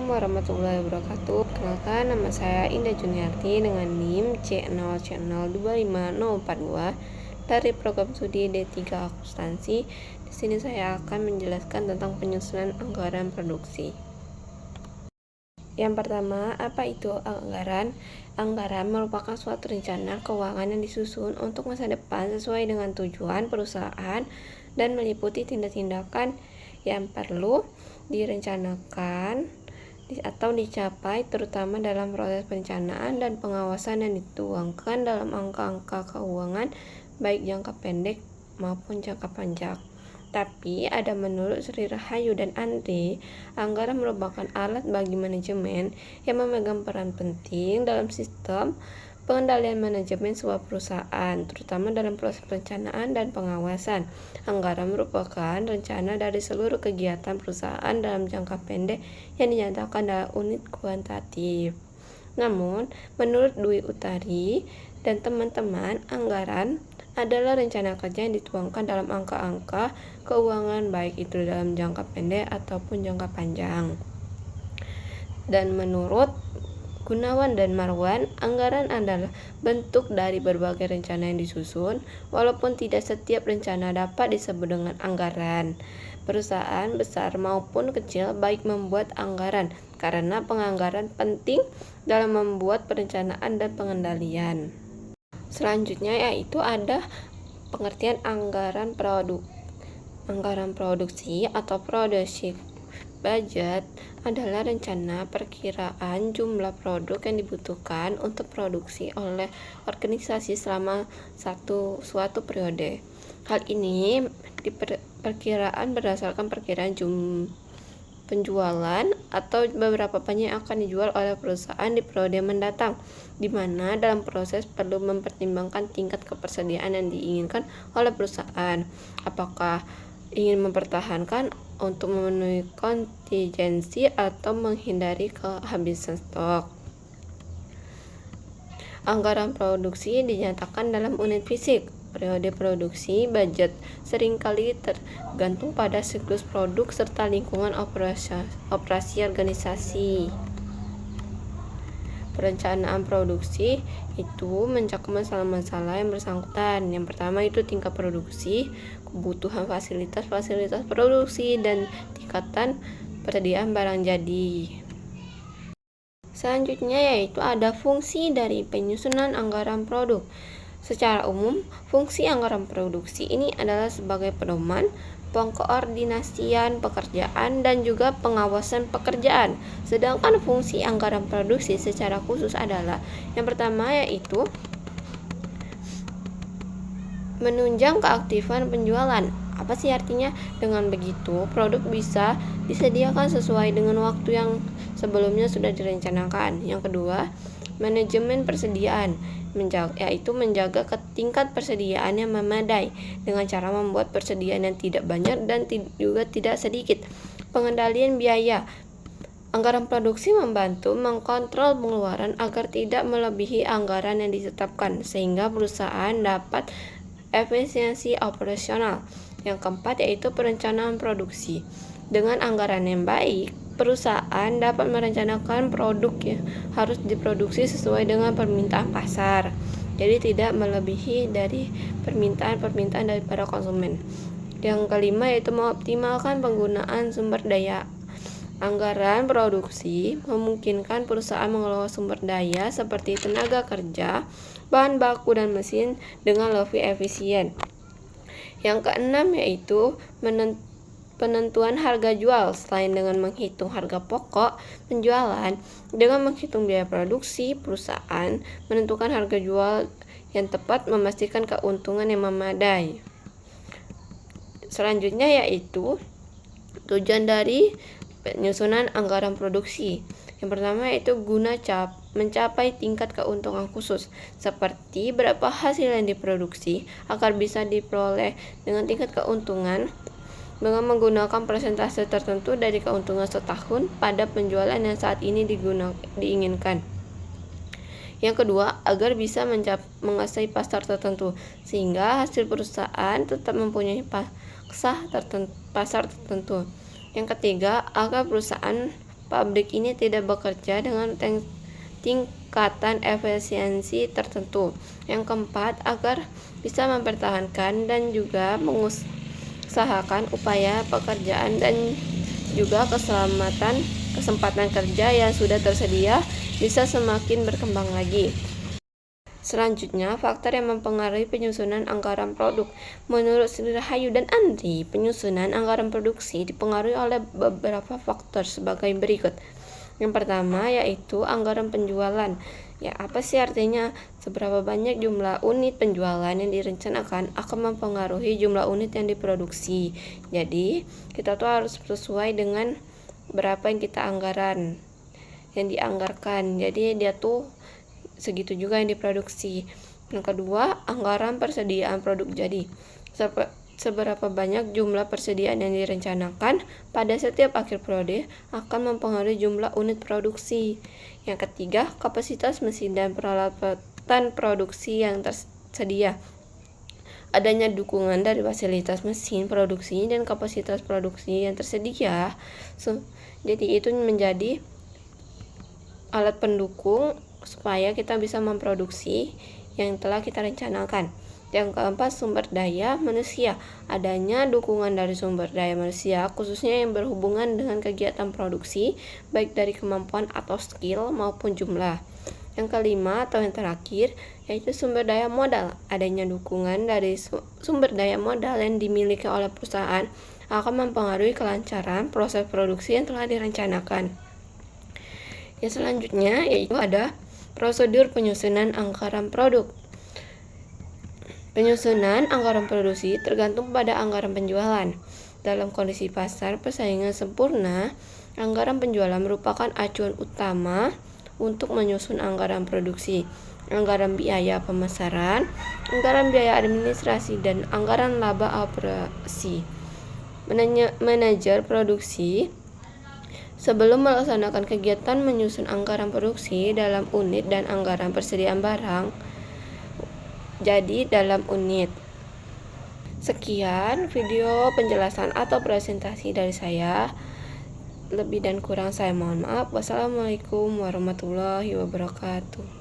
Assalamualaikum warahmatullahi wabarakatuh. Kenalkan, nama saya Indah Juniarti dengan NIM C0C025042 dari program studi D3 Akuntansi. Di sini saya akan menjelaskan tentang penyusunan anggaran produksi. Yang pertama, apa itu anggaran? Anggaran merupakan suatu rencana keuangan yang disusun untuk masa depan sesuai dengan tujuan perusahaan dan meliputi tindak-tindakan yang perlu direncanakan atau dicapai, terutama dalam proses perencanaan dan pengawasan yang dituangkan dalam angka-angka keuangan baik jangka pendek maupun jangka panjang. Tapi menurut Sri Rahayu dan Andre, anggaran merupakan alat bagi manajemen yang memegang peran penting dalam sistem pengendalian manajemen sebuah perusahaan, terutama dalam proses perencanaan dan pengawasan. Anggaran merupakan rencana dari seluruh kegiatan perusahaan dalam jangka pendek yang dinyatakan dalam unit kuantitatif. Namun, menurut Dwi Utari dan teman-teman, anggaran adalah rencana kerja yang dituangkan dalam angka-angka keuangan baik itu dalam jangka pendek ataupun jangka panjang. Dan menurut Gunawan dan Marwan, anggaran adalah bentuk dari berbagai rencana yang disusun, walaupun tidak setiap rencana dapat disebut dengan anggaran. Perusahaan besar maupun kecil baik membuat anggaran, karena penganggaran penting dalam membuat perencanaan dan pengendalian. Selanjutnya yaitu ada pengertian anggaran produksi atau produksi budget adalah rencana perkiraan jumlah produk yang dibutuhkan untuk produksi oleh organisasi selama suatu periode. Hal ini perkiraan berdasarkan perkiraan penjualan atau beberapa banyak yang akan dijual oleh perusahaan di periode mendatang, di mana dalam proses perlu mempertimbangkan tingkat ketersediaan yang diinginkan oleh perusahaan. Apakah ingin mempertahankan untuk memenuhi kontingensi atau menghindari kehabisan stok. Anggaran produksi dinyatakan dalam unit fisik. Periode produksi budget seringkali tergantung pada siklus produk serta lingkungan operasi organisasi. Perencanaan produksi itu mencakup masalah-masalah yang bersangkutan. Yang pertama itu tingkat produksi, kebutuhan fasilitas produksi, dan tingkatan persediaan barang jadi. Selanjutnya yaitu ada fungsi dari penyusunan anggaran produk. Secara umum, fungsi anggaran produksi ini adalah sebagai pedoman, pengkoordinasian pekerjaan, dan juga pengawasan pekerjaan. Sedangkan fungsi anggaran produksi secara khusus adalah yang pertama yaitu menunjang keaktifan penjualan. Apa sih artinya? Dengan begitu, produk bisa disediakan sesuai dengan waktu yang sebelumnya sudah direncanakan. Yang kedua, manajemen persediaan, yaitu menjaga tingkat persediaan yang memadai dengan cara membuat persediaan yang tidak banyak dan juga tidak sedikit. Pengendalian biaya. Anggaran produksi membantu mengkontrol pengeluaran agar tidak melebihi anggaran yang ditetapkan, sehingga perusahaan dapat efisiensi operasional. Yang keempat yaitu perencanaan produksi. Dengan anggaran yang baik, perusahaan dapat merencanakan produk yang harus diproduksi sesuai dengan permintaan pasar. Jadi tidak melebihi dari permintaan daripada konsumen. Yang kelima yaitu mengoptimalkan penggunaan sumber daya. Anggaran produksi memungkinkan perusahaan mengelola sumber daya seperti tenaga kerja, bahan baku, dan mesin dengan lebih efisien. Yang keenam yaitu penentuan harga jual. Selain dengan menghitung harga pokok penjualan, dengan menghitung biaya produksi, perusahaan menentukan harga jual yang tepat, memastikan keuntungan yang memadai. Selanjutnya yaitu tujuan dari penyusunan anggaran produksi. Yang pertama yaitu guna mencapai tingkat keuntungan khusus, seperti berapa hasil yang diproduksi agar bisa diperoleh dengan tingkat keuntungan dengan menggunakan persentase tertentu dari keuntungan setahun pada penjualan yang saat ini diinginkan. Yang kedua, agar bisa menguasai pasar tertentu, sehingga hasil perusahaan tetap mempunyai pasar tertentu. Yang ketiga, agar perusahaan pabrik ini tidak bekerja dengan tingkatan efisiensi tertentu. Yang keempat, agar bisa mempertahankan dan juga mengusahakan upaya pekerjaan dan juga kesempatan kerja yang sudah tersedia bisa semakin berkembang lagi. Selanjutnya, faktor yang mempengaruhi penyusunan anggaran produk. Menurut Sri Rahayu dan Andri, penyusunan anggaran produksi dipengaruhi oleh beberapa faktor sebagai berikut. Yang pertama yaitu anggaran penjualan. Ya, apa sih artinya? Seberapa banyak jumlah unit penjualan yang direncanakan akan mempengaruhi jumlah unit yang diproduksi. Jadi, kita tuh harus sesuai dengan berapa yang kita yang dianggarkan. Jadi, dia tuh segitu juga yang diproduksi. Yang kedua, anggaran persediaan produk jadi. Seberapa banyak jumlah persediaan yang direncanakan pada setiap akhir periode akan mempengaruhi jumlah unit produksi. Yang ketiga, kapasitas mesin dan peralatan produksi yang tersedia. Adanya dukungan dari fasilitas mesin produksi dan kapasitas produksi yang tersedia. Jadi itu menjadi alat pendukung supaya kita bisa memproduksi yang telah kita rencanakan. Yang keempat, sumber daya manusia. Adanya dukungan dari sumber daya manusia, khususnya yang berhubungan dengan kegiatan produksi, baik dari kemampuan atau skill maupun jumlah. Yang kelima atau yang terakhir, yaitu sumber daya modal. Adanya dukungan dari sumber daya modal yang dimiliki oleh perusahaan akan mempengaruhi kelancaran proses produksi yang telah direncanakan. Yang selanjutnya yaitu ada prosedur penyusunan anggaran produk. Penyusunan anggaran produksi tergantung pada anggaran penjualan. Dalam kondisi pasar persaingan sempurna, anggaran penjualan merupakan acuan utama untuk menyusun anggaran produksi. Anggaran biaya pemasaran, anggaran biaya administrasi, dan anggaran laba operasi. Manajer produksi sebelum melaksanakan kegiatan menyusun anggaran produksi dalam unit dan anggaran persediaan barang jadi dalam unit. Sekian video penjelasan atau presentasi dari saya. Lebih dan kurang saya mohon maaf. Wassalamualaikum warahmatullahi wabarakatuh.